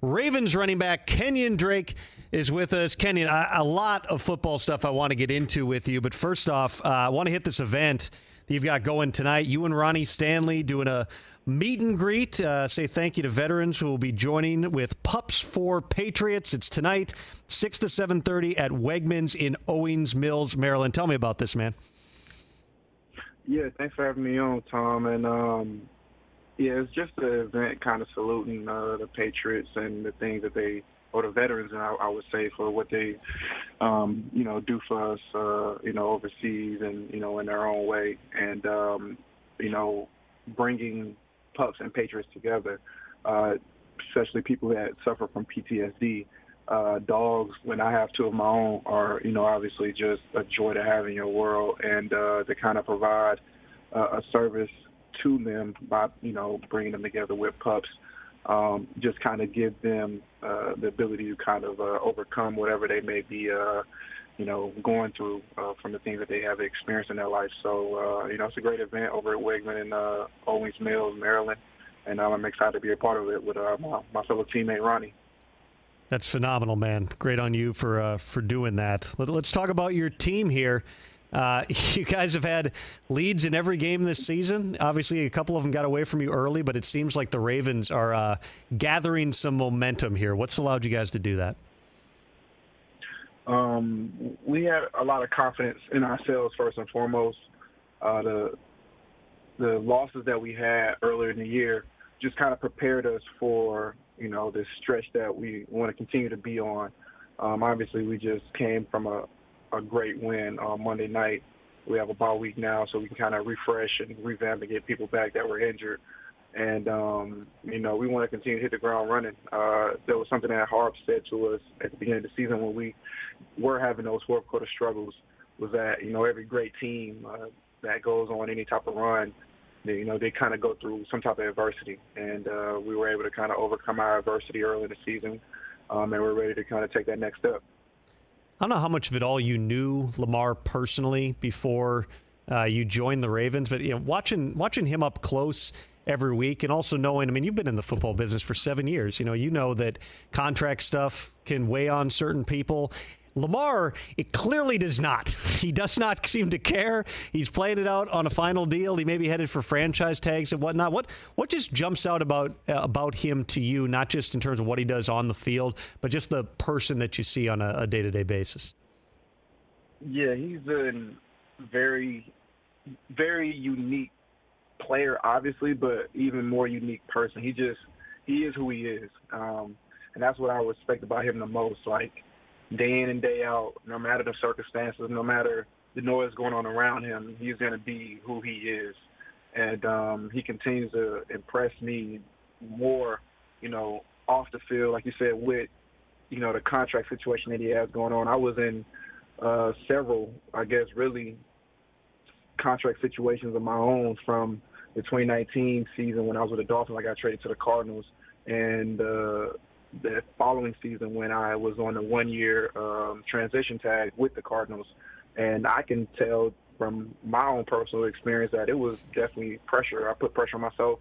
Ravens running back Kenyan Drake is with us. Kenyan, a lot of football stuff I want to get into with you, but first off, I want to hit this event that you've got going tonight. You and Ronnie Stanley doing a meet and greet. Say thank you to veterans who will be joining with Pups for Patriots. It's tonight, 6 to 7:30 at Wegmans in Owings Mills, Maryland. Tell me about this, man. Yeah, thanks for having me on, Tom. And yeah, it's just an event kind of saluting the Patriots and the things that they, or the veterans, I would say, for what they, do for us, overseas and, in their own way. And, bringing Pups and Patriots together, especially people that suffer from PTSD. Dogs, when I have two of my own, are, obviously just a joy to have in your world, and to kind of provide a service to them by, bringing them together with Pups, just kind of give them the ability to kind of overcome whatever they may be, going through from the things that they have experienced in their life. So, it's a great event over at Wegman in Owings Mills, Maryland, and I'm excited to be a part of it with my fellow teammate, Ronnie. That's phenomenal, man. Great on you for doing that. Let's talk about your team here. You guys have had leads in every game this season. Obviously, a couple of them got away from you early, but it seems like the Ravens are gathering some momentum here. What's allowed you guys to do that? We had a lot of confidence in ourselves, first and foremost. The losses that we had earlier in the year just kind of prepared us for this stretch that we want to continue to be on. Obviously, we just came from a great win on Monday night. We have a bye week now, so we can kind of refresh and revamp and get people back that were injured. And, we want to continue to hit the ground running. There was something that Harp said to us at the beginning of the season when we were having those fourth quarter struggles, was that, every great team that goes on any type of run, they kind of go through some type of adversity. And we were able to kind of overcome our adversity early in the season, and we're ready to kind of take that next step. I don't know how much of it all you knew Lamar personally before you joined the Ravens, but watching him up close every week, and also knowing, you've been in the football business for 7 years. You know that contract stuff can weigh on certain people. Lamar, it clearly does not. He does not seem to care. He's playing it out on a final deal. He may be headed for franchise tags and whatnot. What just jumps out about him to you, not just in terms of what he does on the field, but just the person that you see on a day-to-day basis? Yeah, he's a very, very unique player, obviously, but even more unique person. He is who he is. And that's what I respect about him the most. Like, day in and day out, no matter the circumstances, no matter the noise going on around him, he's going to be who he is. And he continues to impress me more, off the field, like you said, with, the contract situation that he has going on. I was in several, I guess, really contract situations of my own from the 2019 season when I was with the Dolphins. I got traded to the Cardinals, and the following season when I was on a 1-year transition tag with the Cardinals. And I can tell from my own personal experience that it was definitely pressure. I put pressure on myself,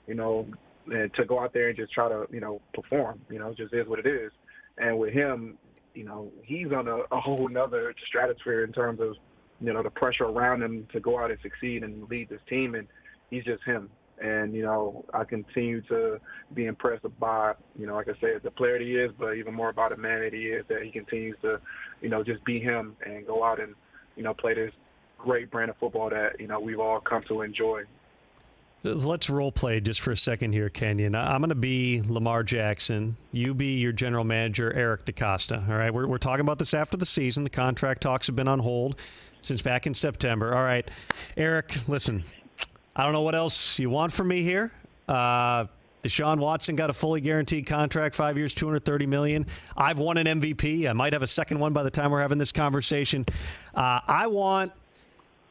and to go out there and just try to, perform, it just is what it is. And with him, he's on a whole nother stratosphere in terms of, the pressure around him to go out and succeed and lead this team. And he's just him. And, I continue to be impressed by, like I said, the player that he is, but even more about the man that he is, that he continues to, just be him and go out and, play this great brand of football that, we've all come to enjoy. Let's role play just for a second here, Kenyan. I'm going to be Lamar Jackson. You be your general manager, Eric DeCosta. All right, we're talking about this after the season. The contract talks have been on hold since back in September. All right, Eric, listen, I don't know what else you want from me here. Deshaun Watson got a fully guaranteed contract, 5 years, $230 million. I've won an MVP. I might have a second one by the time we're having this conversation. I want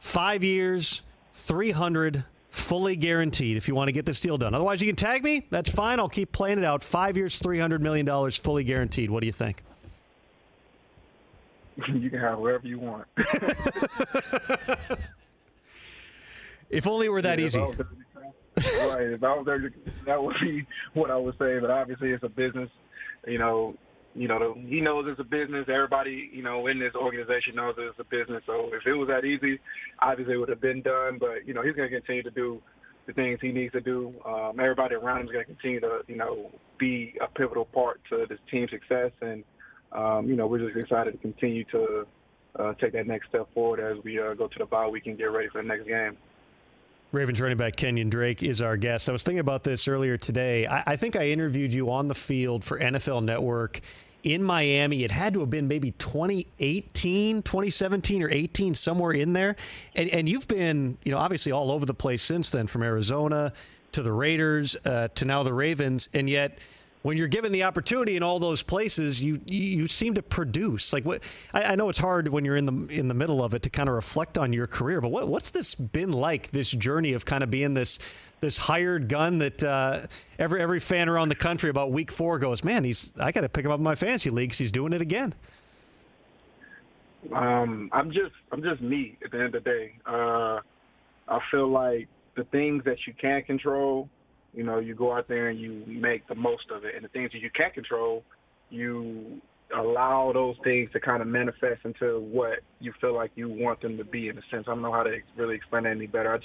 5 years, $300 fully guaranteed if you want to get this deal done. Otherwise, you can tag me. That's fine. I'll keep playing it out. 5 years, $300 million fully guaranteed. What do you think? You can have whatever you want. If only it were that easy. Right. If I was there, that would be what I would say. But obviously, it's a business. he knows it's a business. Everybody, in this organization knows it's a business. So if it was that easy, obviously it would have been done. But, he's going to continue to do the things he needs to do. Everybody around him is going to continue to, be a pivotal part to this team's success. And, we're just excited to continue to take that next step forward as we go to the bye week and get ready for the next game. Ravens running back Kenyan Drake is our guest. I was thinking about this earlier today. I think I interviewed you on the field for NFL Network in Miami. It had to have been maybe 2018, 2017 or 18, somewhere in there. And you've been, obviously all over the place since then, from Arizona to the Raiders to now the Ravens. And yet, when you're given the opportunity in all those places, you seem to produce. Like, what? I know it's hard when you're in the middle of it to kind of reflect on your career, but what's this been like, this journey of kind of being this hired gun that every fan around the country about week 4 goes, man, I got to pick him up in my fantasy leagues. He's doing it again. I'm just me at the end of the day. I feel like the things that you can't control, you go out there and you make the most of it. And the things that you can't control, you allow those things to kind of manifest into what you feel like you want them to be, in a sense. I don't know how to really explain that any better.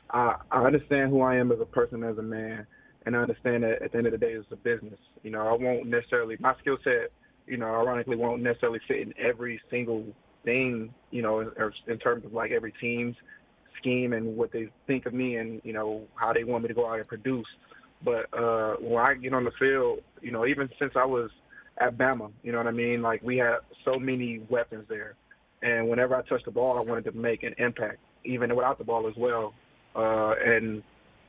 I understand who I am as a person, as a man, and I understand that at the end of the day, it's a business. I won't necessarily, my skill set, ironically won't necessarily fit in every single thing, in terms of like every team's scheme and what they think of me and, how they want me to go out and produce. But when I get on the field, even since I was at Bama, you know what I mean? Like, we had so many weapons there. And whenever I touched the ball, I wanted to make an impact, even without the ball as well. And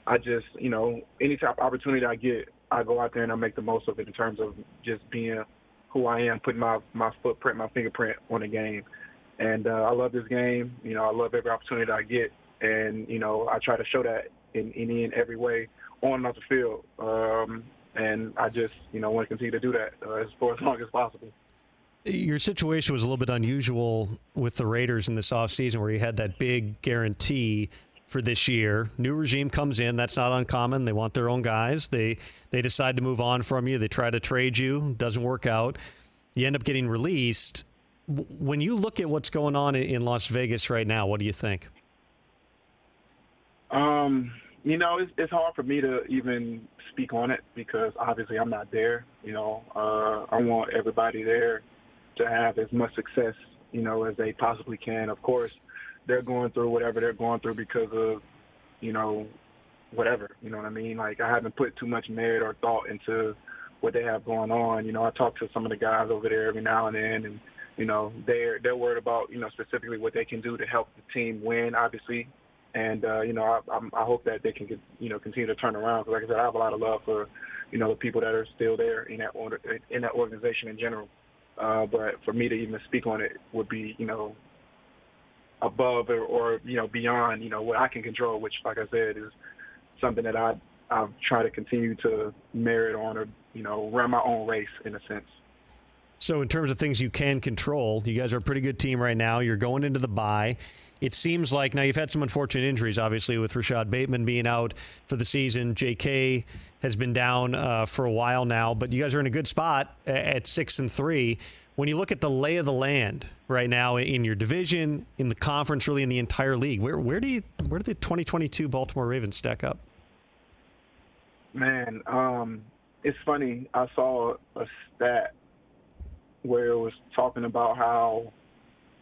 I just, any type of opportunity I get, I go out there and I make the most of it in terms of just being who I am, putting my footprint, my fingerprint on the game. And I love this game. I love every opportunity that I get. And, I try to show that in every way on and off the field. And I just, want to continue to do that for as long as possible. Your situation was a little bit unusual with the Raiders in this offseason, where you had that big guarantee for this year. New regime comes in. That's not uncommon. They want their own guys. They decide to move on from you. They try to trade you. Doesn't work out. You end up getting released. When you look at what's going on in Las Vegas right now, what do you think? It's hard for me to even speak on it because obviously I'm not there. I want everybody there to have as much success, as they possibly can. Of course, they're going through whatever they're going through because of, whatever, you know what I mean? Like, I haven't put too much merit or thought into what they have going on. I talk to some of the guys over there every now and then, and, they're worried about, specifically what they can do to help the team win, obviously. And, I hope that they can, continue to turn around. Because, like I said, I have a lot of love for, the people that are still there in that organization in general. But for me to even speak on it would be, above or beyond, what I can control, which, like I said, is something that I've tried to continue to merit on or, run my own race in a sense. So in terms of things you can control, you guys are a pretty good team right now. You're going into the bye. It seems like now you've had some unfortunate injuries, obviously, with Rashad Bateman being out for the season. J.K. has been down for a while now, but you guys are in a good spot at 6-3. When you look at the lay of the land right now in your division, in the conference, really in the entire league, where do the 2022 Baltimore Ravens stack up? Man, it's funny. I saw a stat where it was talking about how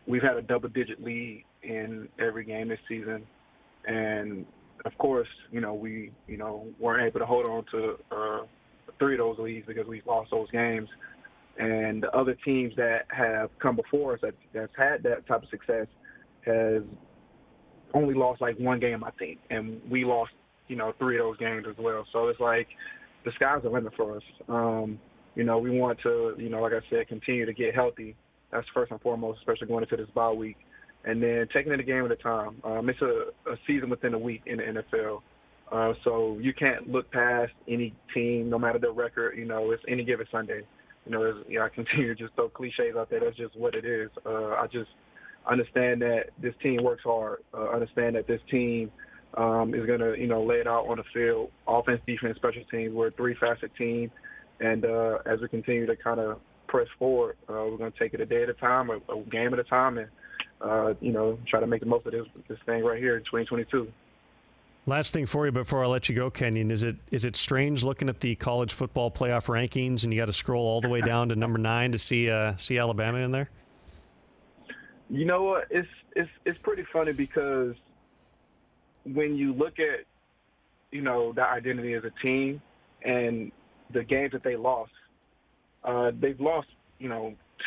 we've had a double-digit lead in every game this season. And, of course, we, weren't able to hold on to 3 of those leads because we lost those games. And the other teams that have come before us that's had that type of success has only lost like 1 game, I think. And we lost, 3 of those games as well. So it's like the sky's the limit for us. We want to, like I said, continue to get healthy. That's first and foremost, especially going into this bye week. And then taking it a game at a time. It's a season within a week in the NFL. So you can't look past any team, no matter their record. It's any given Sunday. I continue to just throw cliches out there. That's just what it is. I just understand that this team works hard. Understand that this team is going to, lay it out on the field. Offense, defense, special teams. We're a 3-facet team. And as we continue to kind of press forward, we're going to take it a day at a time, a game at a time, and try to make the most of this thing right here in 2022. Last thing for you before I let you go, Kenyan, is it strange looking at the college football playoff rankings and you got to scroll all the way down to number 9 to see Alabama in there? You know what? It's pretty funny because when you look at the identity as a team and the games that they've lost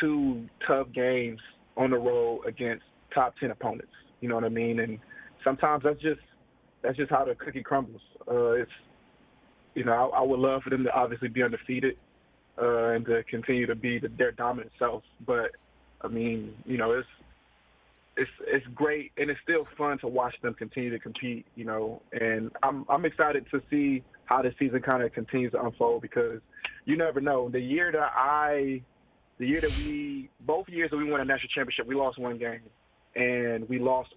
two tough games on the road against top 10 opponents. You know what I mean? And sometimes that's just how the cookie crumbles. I would love for them to obviously be undefeated and to continue to be their dominant self. But I mean, it's great and it's still fun to watch them continue to compete. And I'm excited to see how the season kind of continues to unfold because you never know. Both years that we won a national championship, we lost one game, and we lost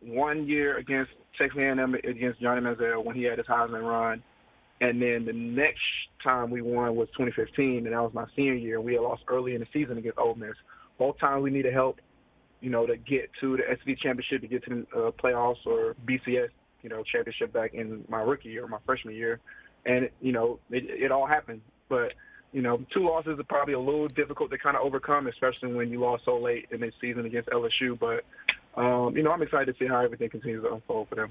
1 year against Texas A&M against Johnny Manziel when he had his Heisman run, and then the next time we won was 2015, and that was my senior year, and we had lost early in the season against Ole Miss. Both times we needed help, to get to the SEC championship, to get to the playoffs or BCS, championship back in my rookie year, my freshman year, and it all happened, but. 2 losses are probably a little difficult to kind of overcome, especially when you lost so late in the season against LSU. But, I'm excited to see how everything continues to unfold for them.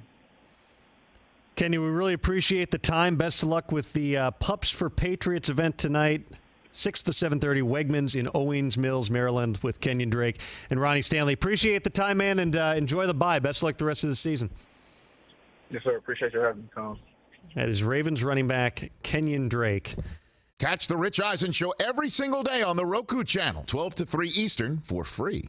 Kenny, we really appreciate the time. Best of luck with the Pups for Patriots event tonight, 6 to 7:30, Wegmans in Owings Mills, Maryland, with Kenyan Drake and Ronnie Stanley. Appreciate the time, man, and enjoy the bye. Best of luck the rest of the season. Yes, sir. Appreciate you having me, Tom. That is Ravens running back Kenyan Drake. Catch the Rich Eisen Show every single day on the Roku channel, 12 to 3 Eastern, for free.